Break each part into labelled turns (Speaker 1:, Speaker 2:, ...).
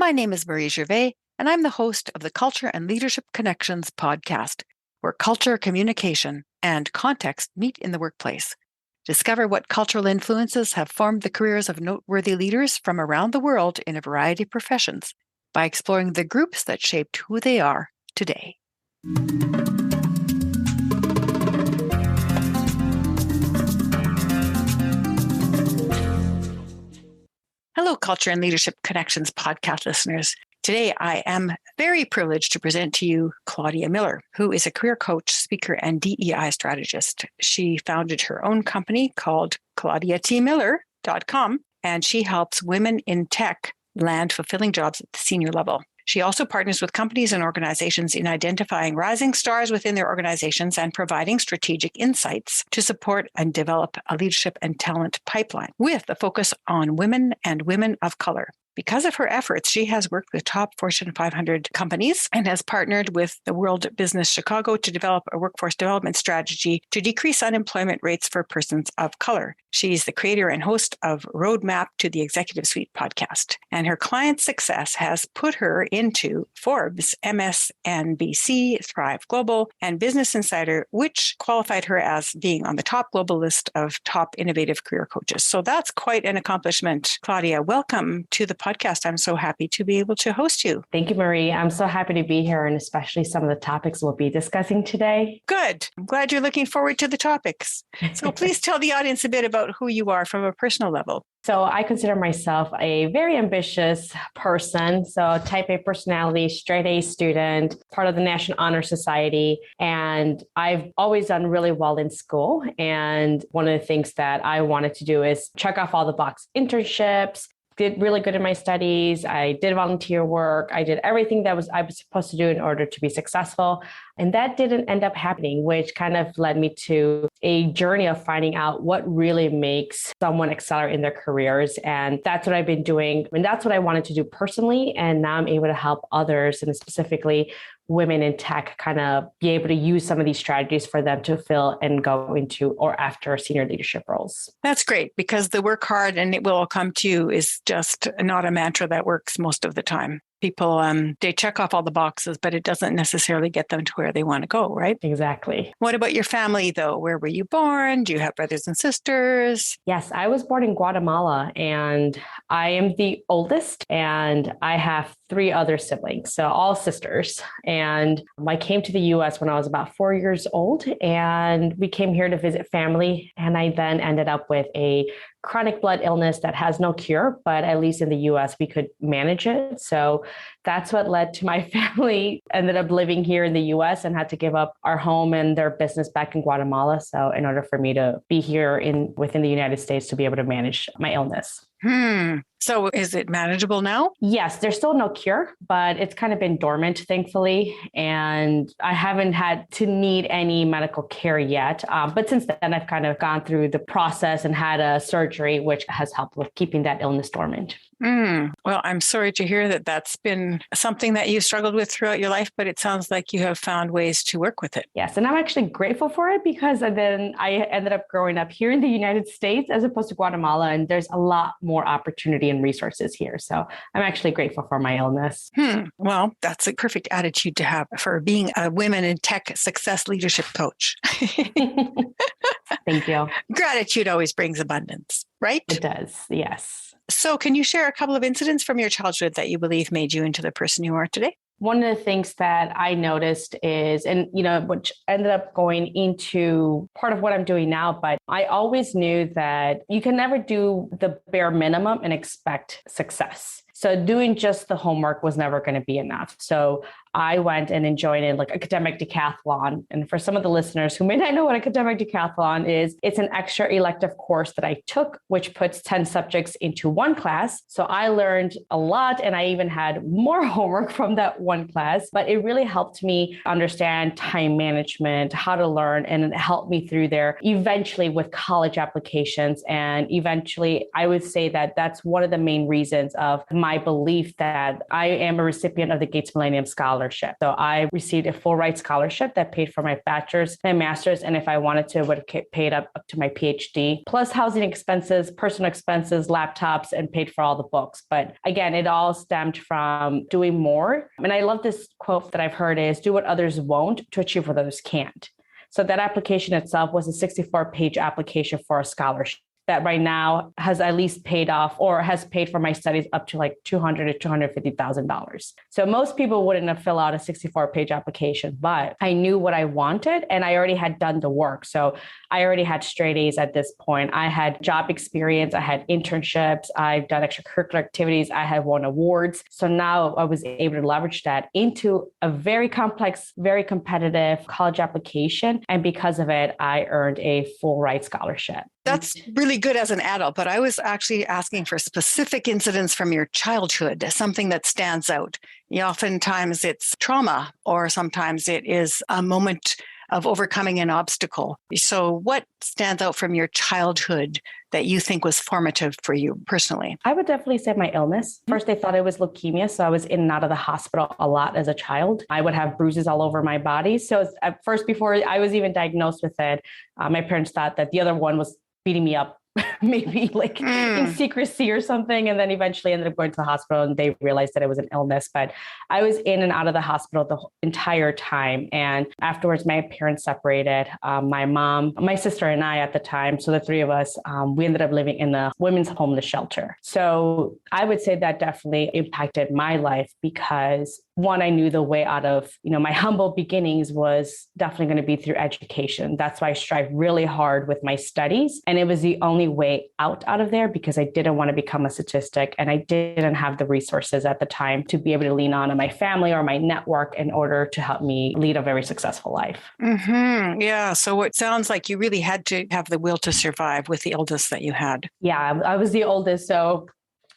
Speaker 1: My name is Marie Gervais, and I'm the host of the Culture and Leadership Connections podcast, where culture, communication, and context meet in the workplace. Discover what cultural influences have formed the careers of noteworthy leaders from around the world in a variety of professions by exploring the groups that shaped who they are today. Hello, Culture and Leadership Connections podcast listeners. Today, I am very privileged to present to you Claudia Miller, who is a career coach, speaker, and DEI strategist. She founded her own company called ClaudiaTMiller.com, and she helps women in tech land fulfilling jobs at the senior level. She also partners with companies and organizations in identifying rising stars within their organizations and providing strategic insights to support and develop a leadership and talent pipeline with a focus on women and women of color. Because of her efforts, she has worked with top Fortune 500 companies and has partnered with the World Business Chicago to develop a workforce development strategy to decrease unemployment rates for persons of color. She's the creator and host of Roadmap to the Executive Suite podcast, and her client success has put her into Forbes, MSNBC, Thrive Global, and Business Insider, which qualified her as being on the top global list of top innovative career coaches. So that's quite an accomplishment. Claudia, welcome to the podcast. I'm so happy to be able to host you.
Speaker 2: Thank you, Marie. I'm so happy to be here, and especially some of the topics we'll be discussing today.
Speaker 1: Good. I'm glad you're looking forward to the topics. So please tell the audience a bit about who you are from a personal level.
Speaker 2: So I consider myself a very ambitious person. So type A personality, straight A student, part of the National Honor Society. And I've always done really well in school. And one of the things that I wanted to do is check off all the box internships, did really good in my studies. I did volunteer work. I did everything that I was supposed to do in order to be successful. And that didn't end up happening, which kind of led me to a journey of finding out what really makes someone accelerate in their careers. And that's what I've been doing. And that's what I wanted to do personally. And now I'm able to help others, and specifically women in tech, kind of be able to use some of these strategies for them to fill and go into or after senior leadership roles.
Speaker 1: That's great, because the work hard and it will all come to you is just not a mantra that works most of the time. People, they check off all the boxes, but it doesn't necessarily get them to where they want to go, right?
Speaker 2: Exactly.
Speaker 1: What about your family, though? Where were you born? Do you have brothers and sisters?
Speaker 2: Yes, I was born in Guatemala, and I am the oldest, and I have 3 other siblings, so all sisters. And I came to the US when I was about 4 years old, and we came here to visit family. And I then ended up with a chronic blood illness that has no cure, but at least in the US, we could manage it. So that's what led to my family ended up living here in the US and had to give up our home and their business back in Guatemala. So in order for me to be here within the United States to be able to manage my illness.
Speaker 1: So is it manageable now?
Speaker 2: Yes, there's still no cure, but it's kind of been dormant, thankfully. And I haven't had to need any medical care yet. But since then, I've kind of gone through the process and had a surgery, which has helped with keeping that illness dormant.
Speaker 1: Well, I'm sorry to hear that that's been something that you've struggled with throughout your life, but it sounds like you have found ways to work with it.
Speaker 2: Yes, and I'm actually grateful for it, because then I ended up growing up here in the United States as opposed to Guatemala, and there's a lot more opportunity and resources here. So I'm actually grateful for my illness.
Speaker 1: Well, that's a perfect attitude to have for being a women in tech success leadership coach.
Speaker 2: Thank you.
Speaker 1: Gratitude always brings abundance, right?
Speaker 2: It does, yes.
Speaker 1: So can you share a couple of incidents from your childhood that you believe made you into the person you are today?
Speaker 2: One of the things that I noticed is, and which ended up going into part of what I'm doing now, but I always knew that you can never do the bare minimum and expect success. So doing just the homework was never going to be enough. So I went and joined in academic decathlon. And for some of the listeners who may not know what academic decathlon is, it's an extra elective course that I took, which puts 10 subjects into one class. So I learned a lot, and I even had more homework from that one class, but it really helped me understand time management, how to learn, and it helped me through there eventually with college applications. And eventually, I would say that that's one of the main reasons of my belief that I am a recipient of the Gates Millennium Scholar scholarship. So I received a full ride scholarship that paid for my bachelor's and master's. And if I wanted to, it would have paid up to my PhD, plus housing expenses, personal expenses, laptops, and paid for all the books. But again, it all stemmed from doing more. And I love this quote that I've heard is, do what others won't to achieve what others can't. So that application itself was a 64-page application for a scholarship that right now has at least paid off or has paid for my studies up to like $200,000 to $250,000. So most people wouldn't have filled out a 64-page application, but I knew what I wanted and I already had done the work. So I already had straight A's at this point. I had job experience. I had internships. I've done extracurricular activities. I have won awards. So now I was able to leverage that into a very complex, very competitive college application. And because of it, I earned a full ride scholarship.
Speaker 1: That's really good as an adult, but I was actually asking for specific incidents from your childhood, something that stands out. Oftentimes it's trauma, or sometimes it is a moment of overcoming an obstacle. So what stands out from your childhood that you think was formative for you personally?
Speaker 2: I would definitely say my illness. First, they thought it was leukemia. So I was in and out of the hospital a lot as a child. I would have bruises all over my body. So at first, before I was even diagnosed with it, my parents thought that the other one was beating me up, maybe like in secrecy or something. And then eventually ended up going to the hospital and they realized that it was an illness. But I was in and out of the hospital the entire time. And afterwards, my parents separated. My mom, my sister and I at the time, so the three of us, we ended up living in the women's homeless shelter. So I would say that definitely impacted my life because one, I knew the way out of, my humble beginnings was definitely going to be through education. That's why I strive really hard with my studies. And it was the only way out of there because I didn't want to become a statistic and I didn't have the resources at the time to be able to lean on my family or my network in order to help me lead a very successful life.
Speaker 1: Mm-hmm. Yeah. So it sounds like you really had to have the will to survive with the eldest that you had.
Speaker 2: Yeah, I was the oldest. So,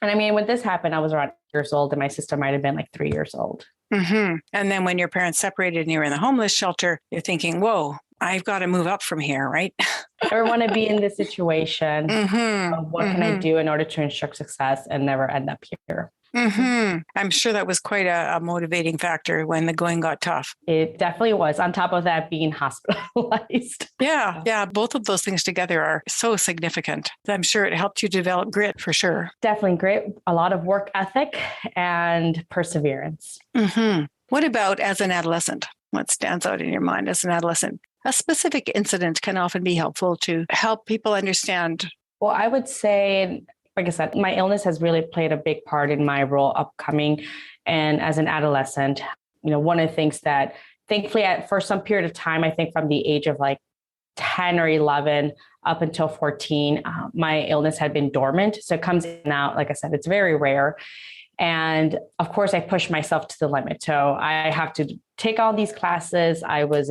Speaker 2: and I mean, when this happened, I was around 8 years old and my sister might've been like 3 years old.
Speaker 1: Mm-hmm. And then when your parents separated and you were in the homeless shelter, you're thinking, whoa, I've got to move up from here, right?
Speaker 2: I never want to be in this situation. Of what can I do in order to ensure success and never end up here?
Speaker 1: Mm-hmm. I'm sure that was quite a motivating factor when the going got tough.
Speaker 2: It definitely was. On top of that, being hospitalized.
Speaker 1: Yeah. Both of those things together are so significant. I'm sure it helped you develop grit for sure.
Speaker 2: Definitely grit, a lot of work ethic and perseverance.
Speaker 1: Mm-hmm. What about as an adolescent? What stands out in your mind as an adolescent? A specific incident can often be helpful to help people understand.
Speaker 2: Well, I would say, like I said, my illness has really played a big part in my role upcoming. And as an adolescent, one of the things that thankfully for some period of time, I think from the age of like 10 or 11 up until 14, my illness had been dormant. So it comes in and out. Like I said, it's very rare. And of course, I pushed myself to the limit. So I have to take all these classes. I was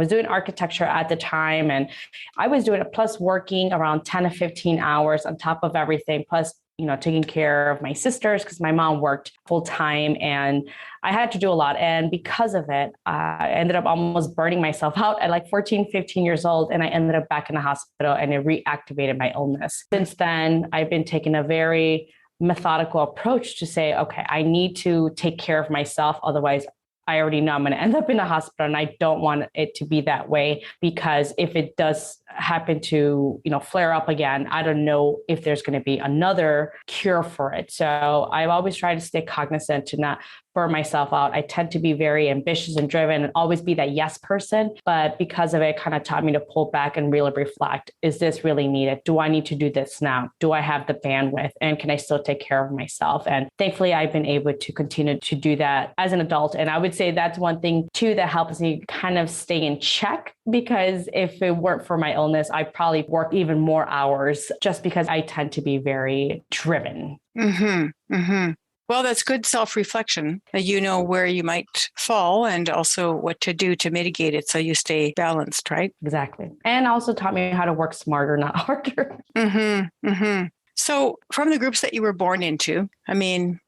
Speaker 2: doing architecture at the time, and I was doing it plus working around 10 to 15 hours on top of everything, plus, taking care of my sisters because my mom worked full time and I had to do a lot. And because of it, I ended up almost burning myself out at like 14, 15 years old. And I ended up back in the hospital and it reactivated my illness. Since then, I've been taking a very methodical approach to say, okay, I need to take care of myself. Otherwise, I already know I'm going to end up in a hospital and I don't want it to be that way because if it does happen to, flare up again, I don't know if there's going to be another cure for it. So I've always tried to stay cognizant to not burn myself out. I tend to be very ambitious and driven and always be that yes person. But because of it, kind of taught me to pull back and really reflect. Is this really needed? Do I need to do this now? Do I have the bandwidth? And can I still take care of myself? And thankfully, I've been able to continue to do that as an adult. And I would say that's one thing too that helps me kind of stay in check because if it weren't for my illness, I probably work even more hours just because I tend to be very driven.
Speaker 1: Mm-hmm. Mm-hmm. Well, that's good self-reflection. You know where you might fall and also what to do to mitigate it so you stay balanced, right?
Speaker 2: Exactly. And also taught me how to work smarter, not harder.
Speaker 1: Mm-hmm. Mm-hmm. So from the groups that you were born into,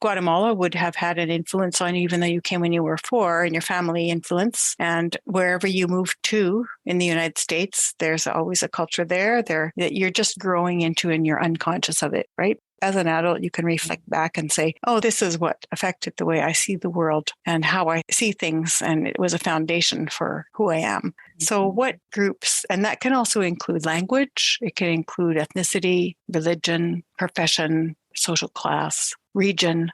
Speaker 1: Guatemala would have had an influence on you, even though you came when you were 4 and your family influence. And wherever you moved to in the United States, there's always a culture there that you're just growing into and you're unconscious of it, right? as an adult, you can reflect back and say, oh, this is what affected the way I see the world and how I see things. And it was a foundation for who I am. So what groups, and that can also include language, it can include ethnicity, religion, profession, social class, region.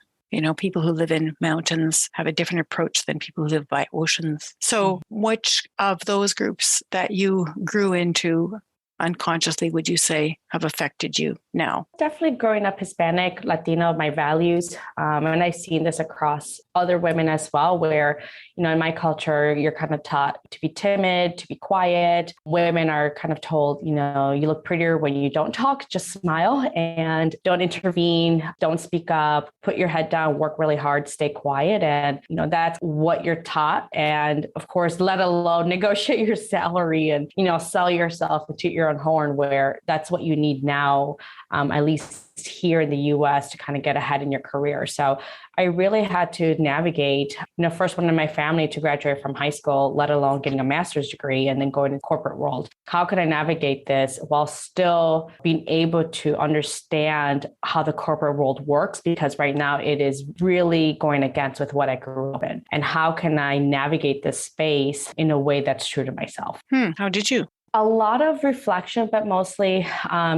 Speaker 1: People who live in mountains have a different approach than people who live by oceans. So which of those groups that you grew into unconsciously would you say have affected you now?
Speaker 2: Definitely growing up Hispanic, Latino, my values. And I've seen this across other women as well, where, in my culture, you're kind of taught to be timid, to be quiet. Women are kind of told, you look prettier when you don't talk, just smile and don't intervene, don't speak up, put your head down, work really hard, stay quiet. And, that's what you're taught. And of course, let alone negotiate your salary and, sell yourself and toot your own horn, where that's what you need now, at least here in the US, to kind of get ahead in your career. So I really had to navigate, first one in my family to graduate from high school, let alone getting a master's degree and then going to the corporate world. How could I navigate this while still being able to understand how the corporate world works? Because right now it is really going against with what I grew up in. And how can I navigate this space in a way that's true to myself?
Speaker 1: How did you?
Speaker 2: A lot of reflection, but mostly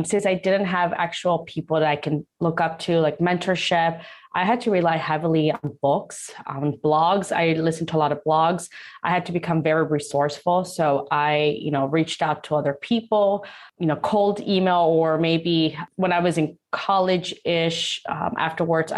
Speaker 2: since I didn't have actual people that I can look up to, like mentorship, I had to rely heavily on books, on blogs. I listened to a lot of blogs. I had to become very resourceful. So I, reached out to other people, cold email, or maybe when I was in college-ish, afterwards,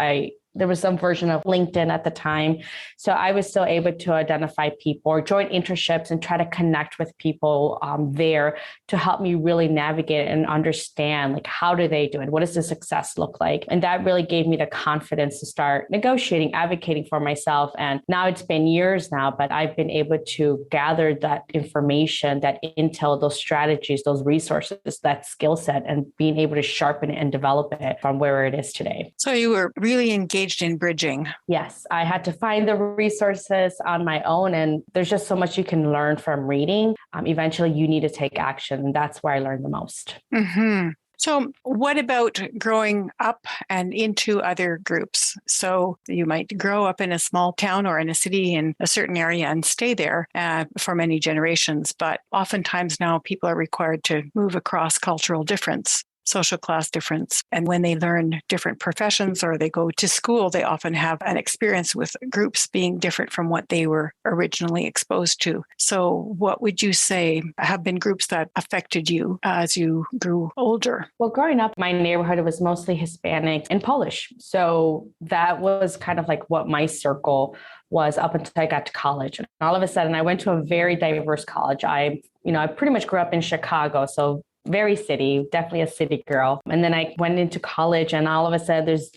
Speaker 2: there was some version of LinkedIn at the time. So I was still able to identify people or join internships and try to connect with people there to help me really navigate and understand, like, how do they do it? What does the success look like? And that really gave me the confidence to start negotiating, advocating for myself. And now it's been years now, but I've been able to gather that information, that intel, those strategies, those resources, that skill set, and being able to sharpen it and develop it from where it is today.
Speaker 1: So you were really engaged in bridging.
Speaker 2: Yes, I had to find the resources on my own. And there's just so much you can learn from reading. Eventually, you need to take action. And that's where I learned the most.
Speaker 1: Mm-hmm. So what about growing up and into other groups? So you might grow up in a small town or in a city in a certain area and stay there for many generations. But oftentimes now people are required to move across cultural difference, social class difference. And when they learn different professions or they go to school, they often have an experience with groups being different from what they were originally exposed to. So what would you say have been groups that affected you as you grew older?
Speaker 2: Well, growing up, my neighborhood was mostly Hispanic and Polish. So that was kind of like what my circle was up until I got to college. And all of a sudden, I went to a very diverse college. I pretty much grew up in Chicago. So very city, definitely a city girl. And then I went into college and all of a sudden there's,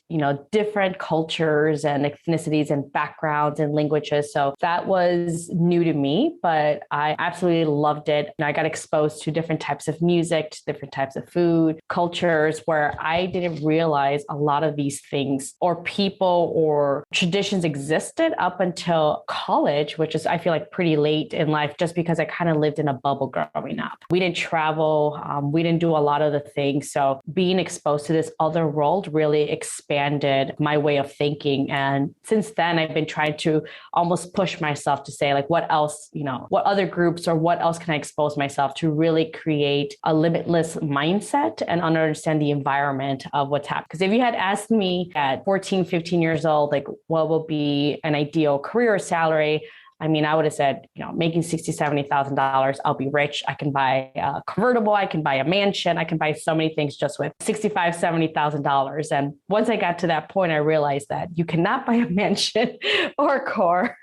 Speaker 2: different cultures and ethnicities and backgrounds and languages. So that was new to me, but I absolutely loved it. I got exposed to different types of music, to different types of food, cultures, where I didn't realize a lot of these things or people or traditions existed up until college, which is, I feel like, pretty late in life, just because I kind of lived in a bubble growing up. We didn't travel. We didn't do a lot of the things. So being exposed to this other world really expanded my way of thinking. And since then, I've been trying to almost push myself to say, like, what else, what other groups or what else can I expose myself to really create a limitless mindset and understand the environment of what's happening. Because if you had asked me at 14, 15 years old, like, what will be an ideal career or salary, I mean, I would have said, making $60,000, $70,000, I'll be rich. I can buy a convertible. I can buy a mansion. I can buy so many things just with $65,000, $70,000. And once I got to that point, I realized that you cannot buy a mansion or a car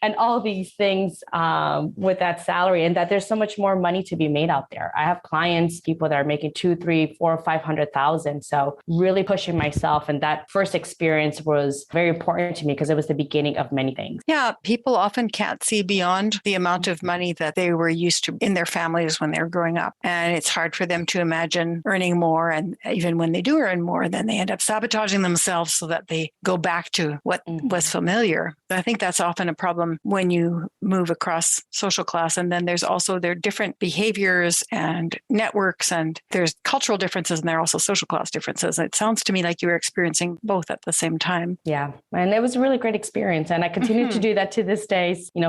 Speaker 2: and all these things with that salary, and that there's so much more money to be made out there. I have clients, people that are making $200,000, $300,000, $400,000, $500,000. So really pushing myself. And that first experience was very important to me because it was the beginning of many things.
Speaker 1: Yeah, people often often can't see beyond the amount of money that they were used to in their families when they were growing up. And it's hard for them to imagine earning more. And even when they do earn more, then they end up sabotaging themselves so that they go back to what was familiar. I think that's often a problem when you move across social class. And then there's also their different behaviors and networks, and there's cultural differences, and there are also social class differences. It sounds to me like you were experiencing both at the same time.
Speaker 2: Yeah. And it was a really great experience. And I continue to do that to this day,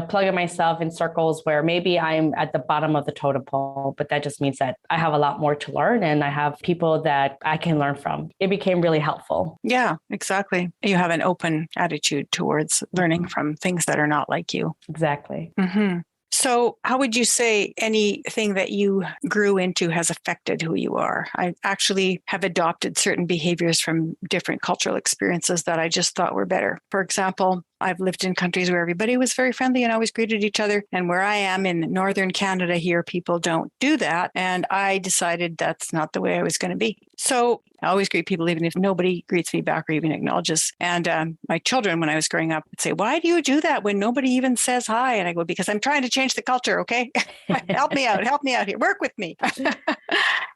Speaker 2: plugging myself in circles where maybe I'm at the bottom of the totem pole, but that just means that I have a lot more to learn and I have people that I can learn from. It became really helpful.
Speaker 1: Yeah, exactly. You have an open attitude towards learning from things that are not like you.
Speaker 2: Exactly.
Speaker 1: Mm-hmm. So how would you say anything that you grew into has affected who you are? I actually have adopted certain behaviors from different cultural experiences that I just thought were better. For example, I've lived in countries where everybody was very friendly and always greeted each other. And where I am in northern Canada here, people don't do that. And I decided that's not the way I was going to be. So I always greet people, even if nobody greets me back or even acknowledges. And my children, when I was growing up, would say, "Why do you do that when nobody even says hi?" And I go, "Because I'm trying to change the culture, okay? Help me out here, work with me."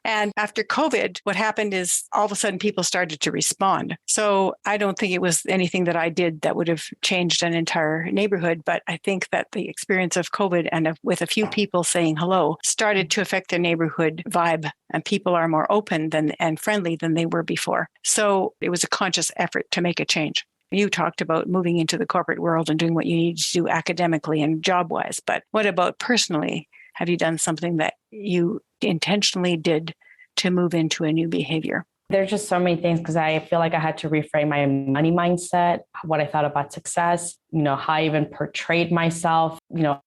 Speaker 1: And after COVID, what happened is all of a sudden people started to respond. So I don't think it was anything that I did that would have changed an entire neighborhood. But I think that the experience of COVID and with a few people saying hello started to affect the neighborhood vibe. And people are more open and friendly than they were before. So it was a conscious effort to make a change. You talked about moving into the corporate world and doing what you need to do academically and job-wise. But what about personally? Have you done something that you intentionally did to move into a new behavior?
Speaker 2: There's just so many things because I feel like I had to reframe my money mindset, what I thought about success, how I even portrayed myself.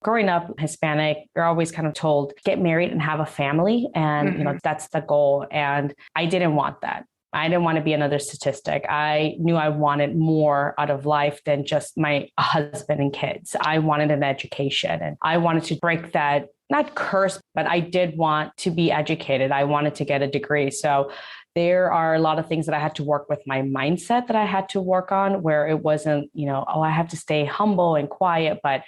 Speaker 2: Growing up Hispanic, you're always kind of told, get married and have a family. And, that's the goal. And I didn't want that. I didn't want to be another statistic. I knew I wanted more out of life than just my husband and kids. I wanted an education and I wanted to break that, not curse, but I did want to be educated. I wanted to get a degree. So there are a lot of things that I had to work with my mindset that I had to work on where it wasn't, I have to stay humble and quiet, but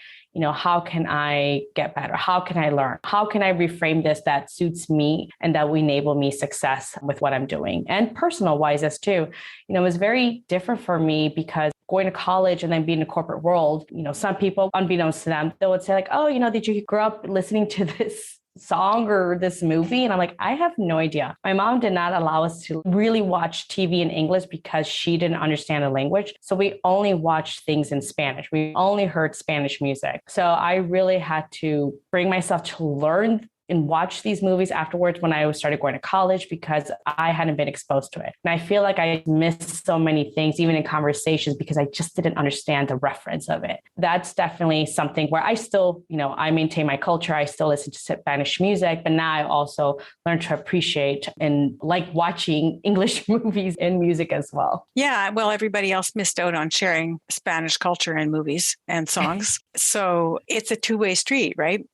Speaker 2: how can I get better? How can I learn? How can I reframe this that suits me and that will enable me success with what I'm doing? And personal wise as too, it was very different for me because going to college and then being in the corporate world, some people, unbeknownst to them, they would say like, oh, did you grow up listening to this song or this movie? And I'm like, I have no idea. My mom did not allow us to really watch TV in English because she didn't understand the language. So we only watched things in Spanish. We only heard Spanish music. So I really had to bring myself to learn and watch these movies afterwards when I started going to college because I hadn't been exposed to it. And I feel like I missed so many things, even in conversations, because I just didn't understand the reference of it. That's definitely something where I still, I maintain my culture. I still listen to Spanish music, but now I also learn to appreciate and like watching English movies and music as well.
Speaker 1: Yeah, well, everybody else missed out on sharing Spanish culture and movies and songs. So it's a two-way street, right?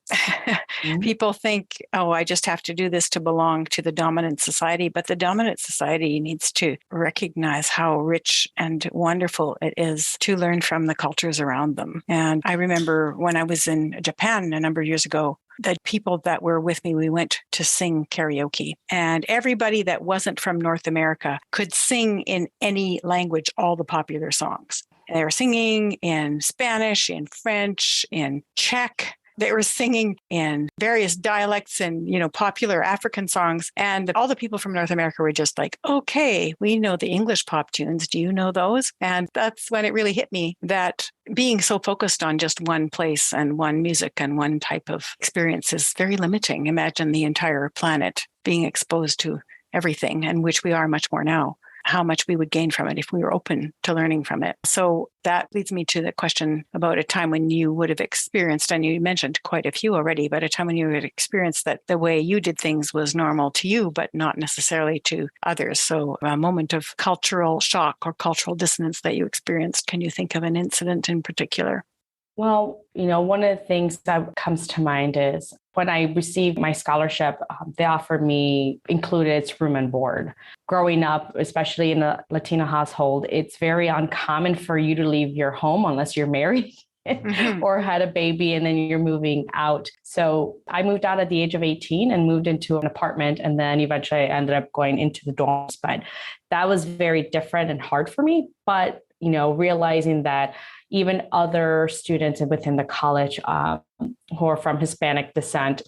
Speaker 1: People think, oh, I just have to do this to belong to the dominant society. But the dominant society needs to recognize how rich and wonderful it is to learn from the cultures around them. And I remember when I was in Japan a number of years ago, the people that were with me, we went to sing karaoke. And everybody that wasn't from North America could sing in any language, all the popular songs. They were singing in Spanish, in French, in Czech. They were singing in various dialects and, popular African songs. And all the people from North America were just like, okay, we know the English pop tunes. Do you know those? And that's when it really hit me that being so focused on just one place and one music and one type of experience is very limiting. Imagine the entire planet being exposed to everything, and which we are much more now. How much we would gain from it if we were open to learning from it. So that leads me to the question about a time when you would have experienced, and you mentioned quite a few already, but a time when you had experienced that the way you did things was normal to you, but not necessarily to others. So a moment of cultural shock or cultural dissonance that you experienced. Can you think of an incident in particular?
Speaker 2: Well, one of the things that comes to mind is when I received my scholarship, they offered me included room and board. Growing up, especially in a Latino household, it's very uncommon for you to leave your home unless you're married. or had a baby and then you're moving out. So I moved out at the age of 18 and moved into an apartment. And then eventually I ended up going into the dorms. But that was very different and hard for me. But, realizing that even other students within the college who are from Hispanic descent,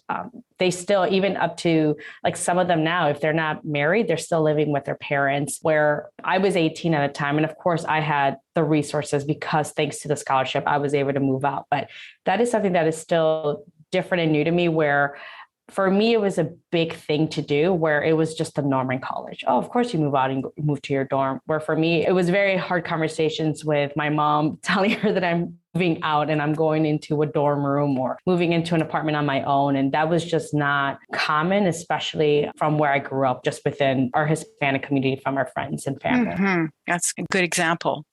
Speaker 2: they still, even up to like some of them now, if they're not married, they're still living with their parents, where I was 18 at a time. And of course, I had the resources because thanks to the scholarship, I was able to move out. But that is something that is still different and new to me, where for me, it was a big thing to do, where it was just the norm in college. Oh, of course you move out and move to your dorm. Where for me, it was very hard conversations with my mom telling her that I'm moving out and I'm going into a dorm room or moving into an apartment on my own. And that was just not common, especially from where I grew up, just within our Hispanic community, from our friends and family.
Speaker 1: Mm-hmm. That's a good example.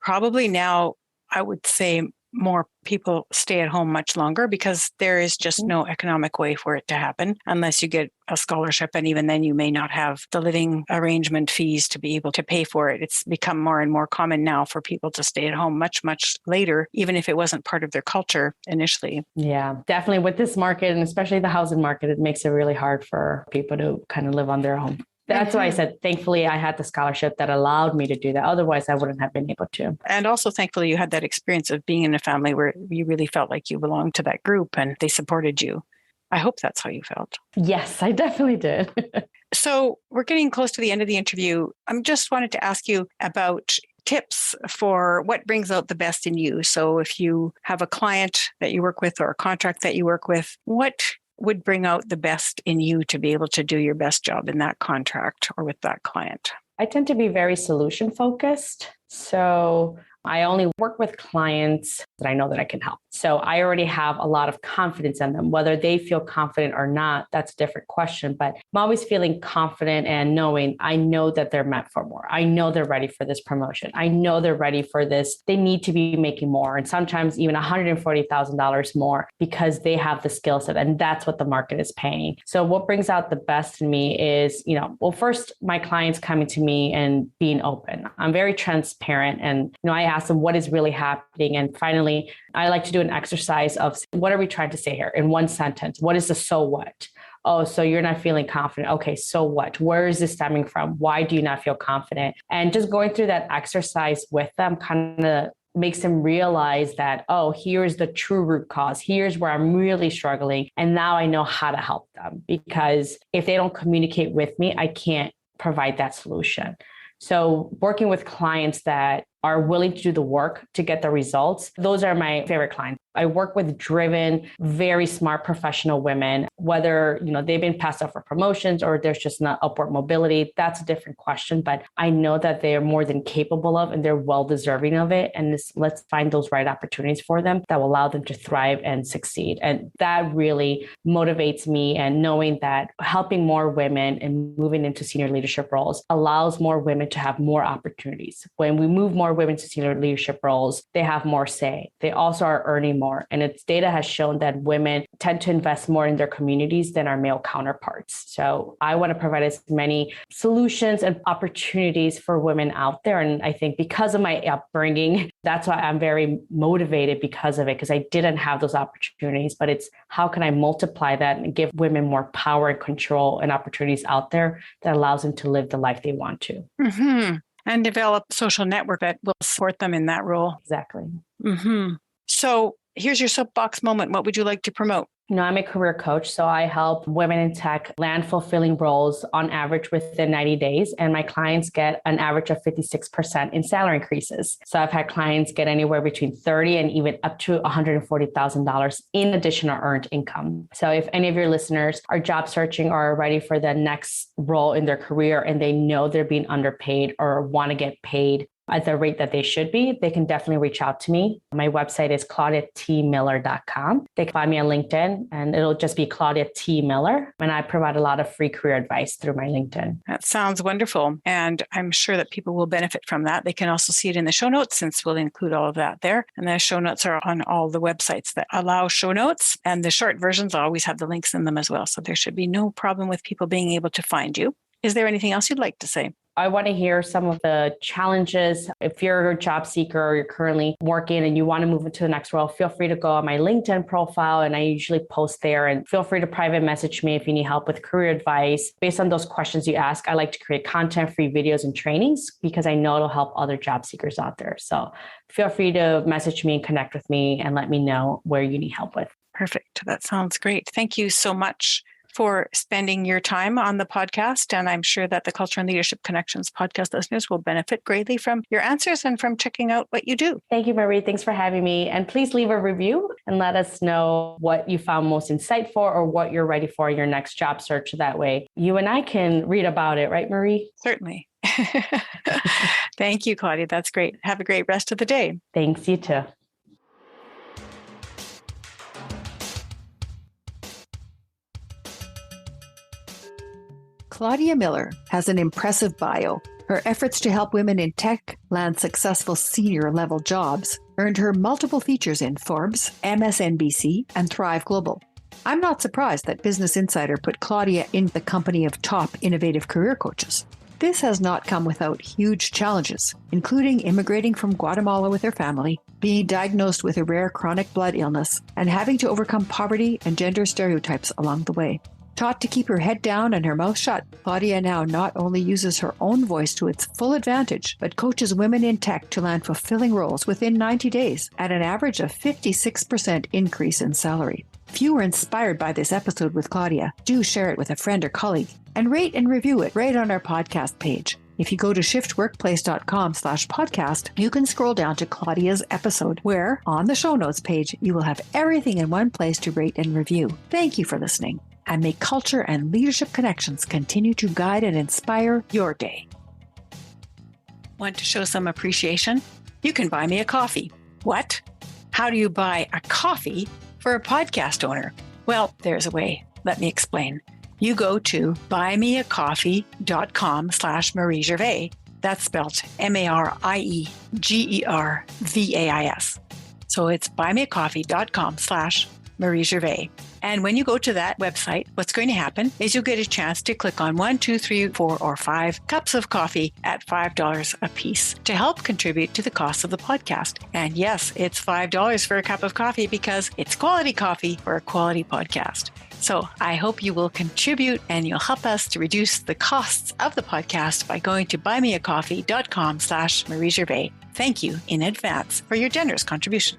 Speaker 1: Probably now, I would say more people stay at home much longer because there is just no economic way for it to happen unless you get a scholarship. And even then you may not have the living arrangement fees to be able to pay for it. It's become more and more common now for people to stay at home much, much later, even if it wasn't part of their culture initially.
Speaker 2: Yeah, definitely with this market, and especially the housing market, it makes it really hard for people to kind of live on their own. That's why I said, thankfully, I had the scholarship that allowed me to do that. Otherwise, I wouldn't have been able to.
Speaker 1: And also, thankfully, you had that experience of being in a family where you really felt like you belonged to that group and they supported you. I hope that's how you felt.
Speaker 2: Yes, I definitely did.
Speaker 1: So we're getting close to the end of the interview. I just wanted to ask you about tips for what brings out the best in you. So if you have a client that you work with or a contract that you work with, what would bring out the best in you to be able to do your best job in that contract or with that client?
Speaker 2: I tend to be very solution focused. So I only work with clients that I know that I can help. So I already have a lot of confidence in them. Whether they feel confident or not, that's a different question. But I'm always feeling confident and knowing I know that they're meant for more. I know they're ready for this promotion. I know they're ready for this. They need to be making more, and sometimes even $140,000 more because they have the skill set, and that's what the market is paying. So what brings out the best in me is, first, my clients coming to me and being open. I'm very transparent, and I ask them what is really happening. And finally, I like to do an exercise of what are we trying to say here in one sentence? What is the so what? Oh, so you're not feeling confident. Okay, so what? Where is this stemming from? Why do you not feel confident? And just going through that exercise with them kind of makes them realize that, oh, here's the true root cause. Here's where I'm really struggling. And now I know how to help them, because if they don't communicate with me, I can't provide that solution. So working with clients that are willing to do the work to get the results, those are my favorite clients. I work with driven, very smart professional women, whether, they've been passed up for promotions or there's just not upward mobility. That's a different question, but I know that they are more than capable of and they're well deserving of it. And let's find those right opportunities for them that will allow them to thrive and succeed. And that really motivates me. And knowing that helping more women and moving into senior leadership roles allows more women to have more opportunities. When we move more women to senior leadership roles, they have more say. They also are earning more. And its data has shown that women tend to invest more in their communities than our male counterparts. So I want to provide as many solutions and opportunities for women out there. And I think because of my upbringing, that's why I'm very motivated because of it, because I didn't have those opportunities. But it's how can I multiply that and give women more power and control and opportunities out there that allows them to live the life they want to.
Speaker 1: Mm-hmm. And develop a social network that will support them in that role.
Speaker 2: Exactly.
Speaker 1: Mm-hmm. So here's your soapbox moment. What would you like to promote?
Speaker 2: I'm a career coach, so I help women in tech land fulfilling roles on average within 90 days. And my clients get an average of 56% in salary increases. So I've had clients get anywhere between $30,000 and even up to $140,000 in additional earned income. So if any of your listeners are job searching or are ready for the next role in their career and they know they're being underpaid or want to get paid at the rate that they should be, they can definitely reach out to me. My website is claudiatmiller.com. They can find me on LinkedIn and it'll just be Claudia T. Miller. And I provide a lot of free career advice through my LinkedIn.
Speaker 1: That sounds wonderful. And I'm sure that people will benefit from that. They can also see it in the show notes since we'll include all of that there. And the show notes are on all the websites that allow show notes. And the short versions always have the links in them as well. So there should be no problem with people being able to find you. Is there anything else you'd like to say?
Speaker 2: I want to hear some of the challenges. If you're a job seeker or you're currently working and you want to move into the next role, feel free to go on my LinkedIn profile, and I usually post there, and feel free to private message me if you need help with career advice. Based on those questions you ask, I like to create content, free videos and trainings because I know it'll help other job seekers out there. So feel free to message me and connect with me and let me know where you need help with.
Speaker 1: Perfect. That sounds great. Thank you so much for spending your time on the podcast. And I'm sure that the Culture and Leadership Connections podcast listeners will benefit greatly from your answers and from checking out what you do.
Speaker 2: Thank you, Marie. Thanks for having me. And please leave a review and let us know what you found most insightful or what you're ready for in your next job search. That way you and I can read about it, right, Marie?
Speaker 1: Certainly. Thank you, Claudia. That's great. Have a great rest of the day.
Speaker 2: Thanks, you too.
Speaker 1: Claudia Miller has an impressive bio. Her efforts to help women in tech land successful senior level jobs earned her multiple features in Forbes, MSNBC, and Thrive Global. I'm not surprised that Business Insider put Claudia in the company of top innovative career coaches. This has not come without huge challenges, including immigrating from Guatemala with her family, being diagnosed with a rare chronic blood illness, and having to overcome poverty and gender stereotypes along the way. Taught to keep her head down and her mouth shut, Claudia now not only uses her own voice to its full advantage, but coaches women in tech to land fulfilling roles within 90 days at an average of 56% increase in salary. If you were inspired by this episode with Claudia, do share it with a friend or colleague and rate and review it right on our podcast page. If you go to shiftworkplace.com/podcast, you can scroll down to Claudia's episode where, on the show notes page, you will have everything in one place to rate and review. Thank you for listening. And may culture and leadership connections continue to guide and inspire your day. Want to show some appreciation? You can buy me a coffee. What? How do you buy a coffee for a podcast owner? Well, there's a way. Let me explain. You go to buymeacoffee.com/Marie Gervais. That's spelled MarieGervais. So it's buymeacoffee.com/Marie Gervais. And when you go to that website, what's going to happen is you'll get a chance to click on 1, 2, 3, 4, or 5 cups of coffee at $5 a piece to help contribute to the cost of the podcast. And yes, it's $5 for a cup of coffee because it's quality coffee for a quality podcast. So I hope you will contribute and you'll help us to reduce the costs of the podcast by going to buymeacoffee.com/Marie Gervais. Thank you in advance for your generous contribution.